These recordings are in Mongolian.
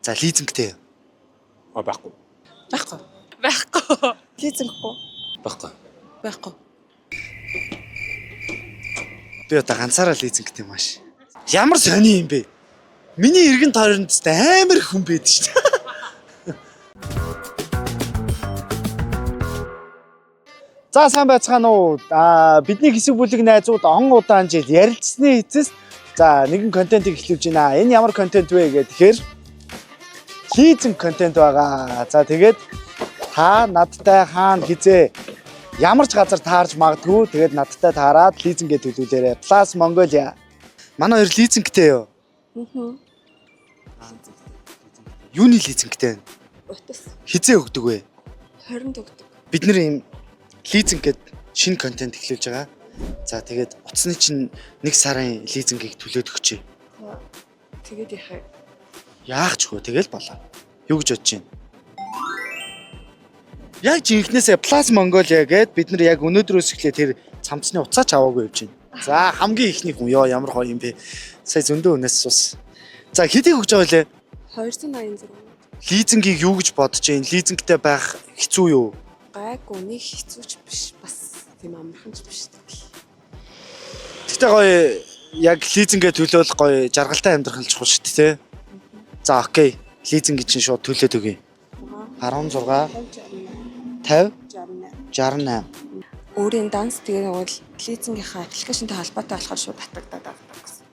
За лизингтэй. Байхгүй. Байхгүй. Байхгүй. Лизинггүй. Байхгүй. Байхгүй. Би одоо ганцаараа лизингтэй маш. Ямар сони юм бэ? Миний эргэн тойронд амар хүн байд шүү дээ. За сайн байцгаана уу? Бидний хэсэг бүлэг найзууд он удаан жил ярилцсны эцэс за нэгэн контентыг эхлүүлж байна. Энэ ямар контент вэ гэхээр лизинг контент байгаа. За тэгээд та надтай хаана хизээ ямар ч газар таарж магадгүй. Тэгээд надтай таарад лизингээ төлүүлээрэй. Plus Mongolia. Манай хоёр лизингтэй юу? Юуны лизингтэй? Утас. Хизээ өгдөг вэ? 20 өгдөг. Бид нэр юм лизинг гээд шинэ контент эхлүүлж байгаа. За тэгээд утасны чинь 1 сарын лизингийг төлөөд өгчээ. Тэгээд яхаа. Яах ч хөө тэгэл болоо. Юу гэж бодож байна? Яг жинхнээсээ Plus Mongolia гээд бид нар яг өнөөдрөөс эхлээд тэр цамцны уцаач аваагүй явж байна. За хамгийн ихний хүн ёо ямар гоё юм бэ? Сая зөндөө өнөөс сус. За хэдийг өгч байгаа вэ? 286. Лизингийг юу гэж бодож байна? Лизингтэй байх хэцүү юу? Гайгүй нэг хэцүүч биш. Бас тийм амархан ч биш. Гэтэ гоё яг лизингээ төлөөл гоё жаргалтай амьдрах л чухал шүү дээ. За окей. Лизинг чинь шууд төлөөд өгье. 16 50 68. Өөрийн данс тэгээ нөгөө лизингийнхаа аппликейшнтэй холбоотой болохоор шууд татагдаад авдаг гэсэн.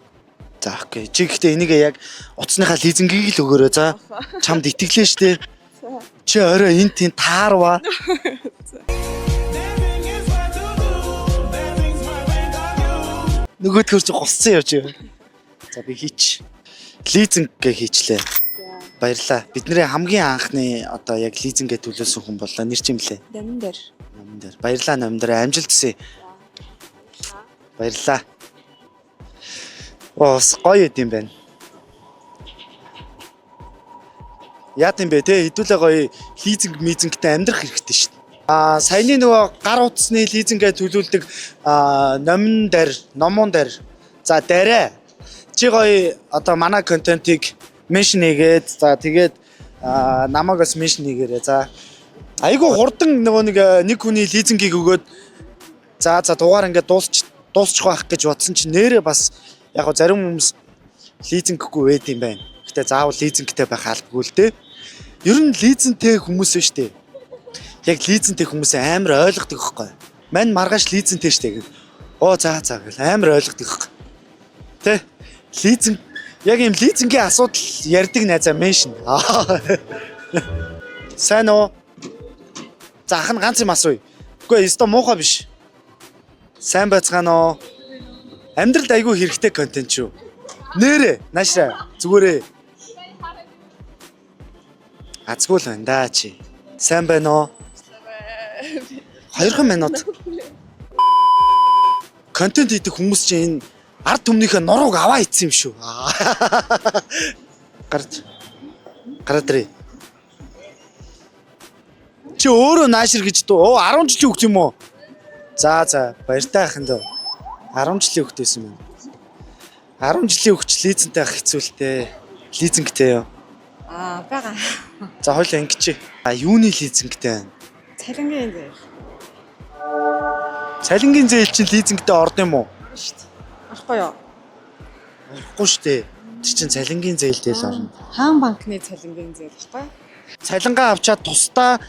За окей. Чи гэхдээ энийг яг утасныхаа лизингийг л өгөөрэй. За чамд итгэлээ штэ. Чи орой энэ тийм таарва. Нөгөөдгөр чи гусцсан явж байгаа. За би хийч. Лизингээ хийчлээ. Баярлаа. Бидний хамгийн анхны одоо яг лизингээ төлөөсөн хүн боллоо. Нэр чинь блэ? Номин дээр. Номин дээр. Баярлаа номин дээр. Амжилт хүсье. Баярлаа. Оос гоё юм байна. Яа тийм бэ те хэдүүлээ гоё лизинг мизингтэй амьдрах хэрэгтэй шүү дээ. Саяны нөгөө гар утасны лизингээ төлүүлдэг номин дээр. За дараа. Чи гоё одоо манай контентыг меншн хийгээд за тэгээд намайг бас меншн хийгээрэй. За айгу хурдан нөгөө нэг хүний лизингийг өгөөд за дугаар ингээд дуусчих байх гэж бодсон чинь нэрээ бас яг го зарим хүмүүс лизинггүй байд юм байна. Гэтэ заавал лизингтэй байх албагүй л дээ. Ер нь лизинтэй хүмүүс шүү дээ. Яг лизинтэй хүмүүс амар ойлгодог байхгүй. Мань маргааш лизинтэй шүү дээ. Оо за гэл амар ойлгодог байхгүй. Тэ лизинг яг юм лизингийн асуудал ярьдаг найзаа меншн. Сайн уу? За ах нь ганц юм асууя. Үгүй ээ, муухай биш. Сайн байцгаана уу? Амьдралд айгүй хэрэгтэй контент шүү. Нэрээ, наашраа, зүгээрээ. Азгүй л байна да чи. Сайн байна уу? 2 минут. Контент хийдэг хүмүүс чинь энэ ард түмнийхээ нурууг аваа ицсэн юм шүү. Гараад ирээ. Чи өөрөө наашир гэж дөө 10 жилийн хөвгт юм уу? За баяртай ахын дөө. 10 жилийн хөвгтэйсэн юм. 10 жилийн хөвгч лизинтэй ах хэцүүлтэй. Лизингтэй юу? Бага. За хойлоо ингэчээ. Юуны лизингтэй байна? Цалингийн зээл. Цалингийн зээл чинь лизингтэй орд юм уу? Орохгүй юу? Орохгүй шүү дээ. Чи чинь цалингийн зээлтэй л орно. Хаан банкны цалингийн зээл баггүй. Цалингаа авчаад тусдаа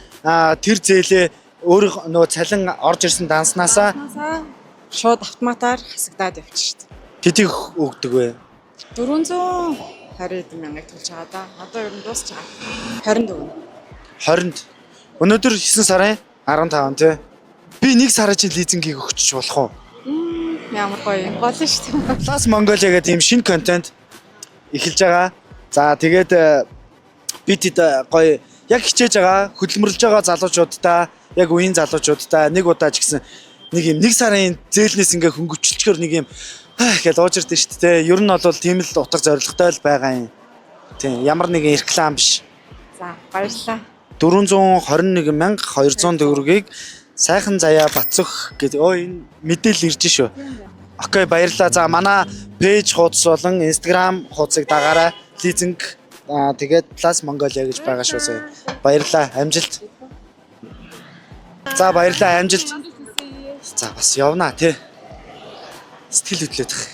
тэр зээлээ өөр нөгөө цалин орж ирсэн данснасаа шууд автоматар хасагдаад явчих шүү дээ. тэдийг өгдөг вэ? 420 мянга төлж байгаа да. Одоо ер нь дуусч байгаа. 20. Өнөөдөр 9 сарын 15 тий. Би 1 сарын чинь лизингийг өгчих болох уу? Ямар гоё юм болно шүү дээ. Plus Mongolia гэдэг юм шинэ контент эхэлж байгаа. За тэгээд би тэд гоё яг хичээж байгаа, хөдөлмөрлж байгаа залуучуудаа, яг үеийн залуучуудаа нэг удаа ч гэсэн нэг юм 1 сарын зээлнээс ингээ хөнгөвчлөөр нэг юм гэж ууж ирдэ шүү дээ. Ер нь бол тийм л утга зоригтой л байгаа юм. Тийм ямар нэгэн реклам биш. За баярлалаа. 421,200 төгрөгийг сайхан заяа Бацөх гэдэг энэ мэдээлэл ирж шүү. Окей баярлалаа. За манай пэйж хуудас болон Instagram хуудсыг дагаарай. Лизинг Тэгээд Plus Mongolia гэж байгаа шүү сая. Баярлалаа. Амжилт. За баярлалаа. Амжилт. За бас явнаа тий. Сэтгэл хөдлөд их.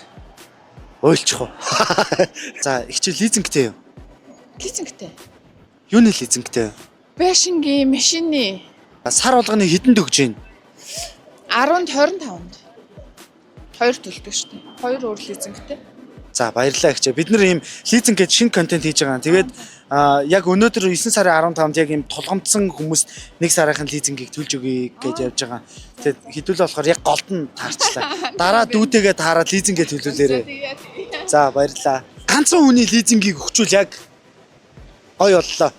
Ойлчих уу. За их чи лизингтэй юу? Лизингтэй. Юуны лизингтэй? Бэшингийн машины Сар болгоны хэдэнд өгж гин? 10-нд 25-нд. 2 төлдөг шүү дээ. 2 өөр лизингтэй. За баярлалаа ихчээ. Бид нэр ийм лизинг гэж шинэ контент хийж байгаа. Тэгээд яг өнөөдөр 9 сарын 15-нд яг ийм тулгамдсан хүмүүст 1 сарынхын лизингийг төлж өгье гэж явж байгаа. Тэгээд хэдүүлээ болохоор яг голд нь таарчлаа. Дараа дүүтэйгээ таараад лизингээ төлүүлээрээ. За баярлалаа. Ганцхан хүний лизингийг өгчүүл яг гоё боллоо.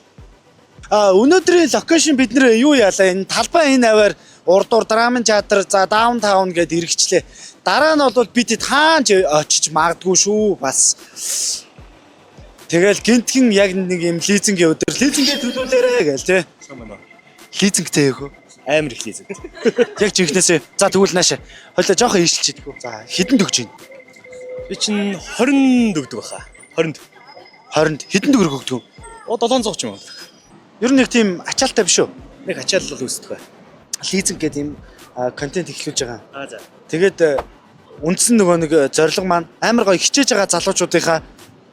Өнөөдрийн локейшн бид нэр юу яалаа? Энэ талбай энэ аваар урдуур драмын театр за даунтаун гэдээ иргэчлээ. Дараа нь бол бид таанч очиж магадгүй шүү бас. Тэгэл гинтхэн яг нэг юм лизингийн өдөр лизингээ төлүүлээрэ гээл тий. Лизингтэй яах вэ? Амар их лизинг. Яг жинхнээсээ. За тэгвэл наашаа. Хойлоо жоохон ийшилчихэд. За хэдэнд өгч гин? Би чинь 20 өгдөг баха. 20. 20-нд хэдэнд төгрөг өгдөг юм? 700 ч юм уу. Ер нь нэг тийм ачаалтай биш үү? Нэг ачаалал үүсдэг бай. Лизинг гэдэг юм контент эхлүүлж байгаа. За. Тэгээд үндсэн нөгөө нэг зорилго маань амар гоё хичээж байгаа залуучуудынхаа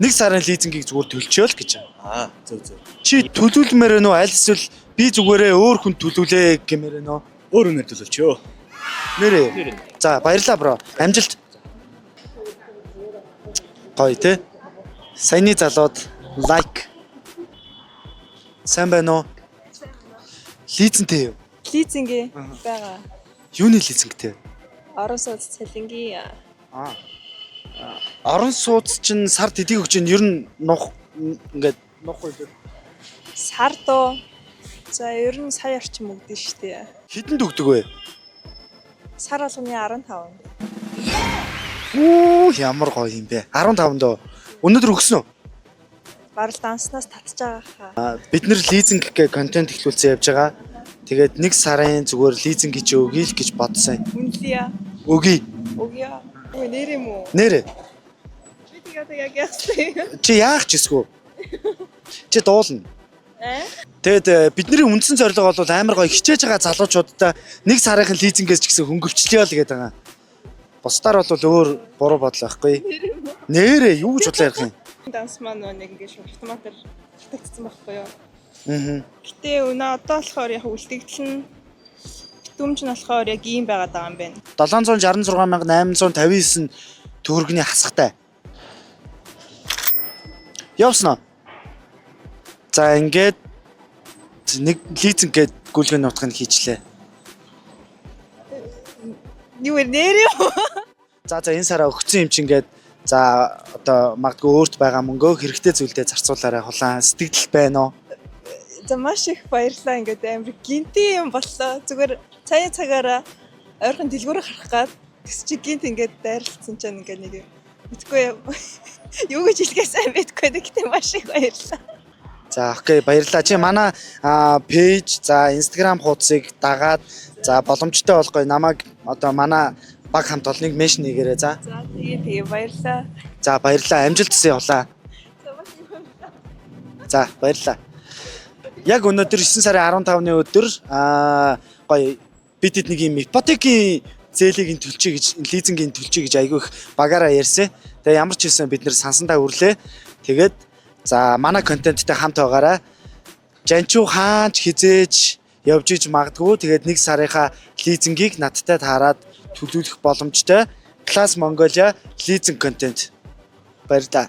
1 сарын лизингийг зүгээр төлчөөл гэж байна. Зөв. Чи төлүүлмээр нөө аль эсвэл би зүгээрээ өөр хүн төлүүлээ гэмээр нөө. Өөр үнээр төлөвчөө. Нэрээ. За баярлалаа бро. Амжилт. Гоё те. Саяны залууд лайк. Сайн байна уу? Лизинтэй юу? Лизинг байгаа. Юуны лизингтэй? Орон сууц цалингийн Орон сууц чинь сард хэдийг өгч юм ер нь нух ингээд нухгүй л. сард уу. За ер нь сая орчим өгдөн штэ. Хэдэнд өгдөг вэ? Сар болгоны 15. Ямар гоё юм бэ? 15 дөө. Өнөөдөр өгсөн үү? Барал данснаас татж байгаа хаа. Бид нэр лизинг гэх контент эхлүүлсэн явж байгаа. Тэгээд 1 сарын зүгээр лизинг гэж өгье л гэж бодсон. Үнэлье. Өгье. Өгье. Өө нэр юм уу? Нэрээ. Би тэгээд яг яахсан. Чи яах ч эсгүй. Чи дуулна. Тэгэд бидний үндсэн зорилго бол амар гоё хичээж байгаа залуучуудаа 1 сарынхын лизингээс ч гэсэн хөнгөвчлээ л гэдэг байгаа. Бусдаар бол өөр буруу бодол байхгүй. Нэрээ юу гэж бодлоо ярих юм? Данс маань нэг ингэ шууд автоматар татагдсан байхгүй юу? Гэтэ Өнөө одоо болохоор яг үлдэгдэл нь битүүмч нь болохоор яг ийм байгаад байгаа юм байна. 766,859 төгрөгийн хасгатай. Явснаа. За ингээд нэг лизинг гээд гүйлгэний нутгийг хийчлээ. Юу нэр юу? За энэ сараа өгсөн юм чи ингээд за одоо магадгүй өөрт байгаа мөнгөө хэрэгтэй зүйлдээ зарцуулаарай хулаан сэтгэл байна уу? За маш их баярлалаа ингээд амар гинти юм боллоо. Зүгээр цаяа цагаараа ойрхон дэлгүүрээ харах гад тэс чи гинт ингээд дайрлцсан чинь ингээд нэг мэдгүй юу гэж хэлгээ сайн мэдгүй гэхдээ маш их баярлалаа. За окей баярлалаа. Чи манай пэйж за Instagram хуудсыг дагаад за боломжтой болгоё намайг одоо манай баг хамт олныг меншн хийгээрэй за. За тэгээ баярлалаа. За баярлалаа. Амжилт хүсье явлаа. За баярлалаа. Яг өнөөдөр 9 сарын 15-ны өдөр гоё бидэд нэг юм ипотекийн зээлийг төлчихье гэж лизингийн төлчихье гэж айгүй их багаараа ярьсан. Тэгээ ямар ч хэлсэн бид нэр сансандаа үрлээ. Тэгээд за манай контенттэй хамт байгаараа жанчуу хаач хизээж явж иж магадгүй. Тэгээд 1 сарынхаа лизингийг надтай таарад төлөвлөх боломжтой Plus Mongolia лизинг контент. Баярлалаа.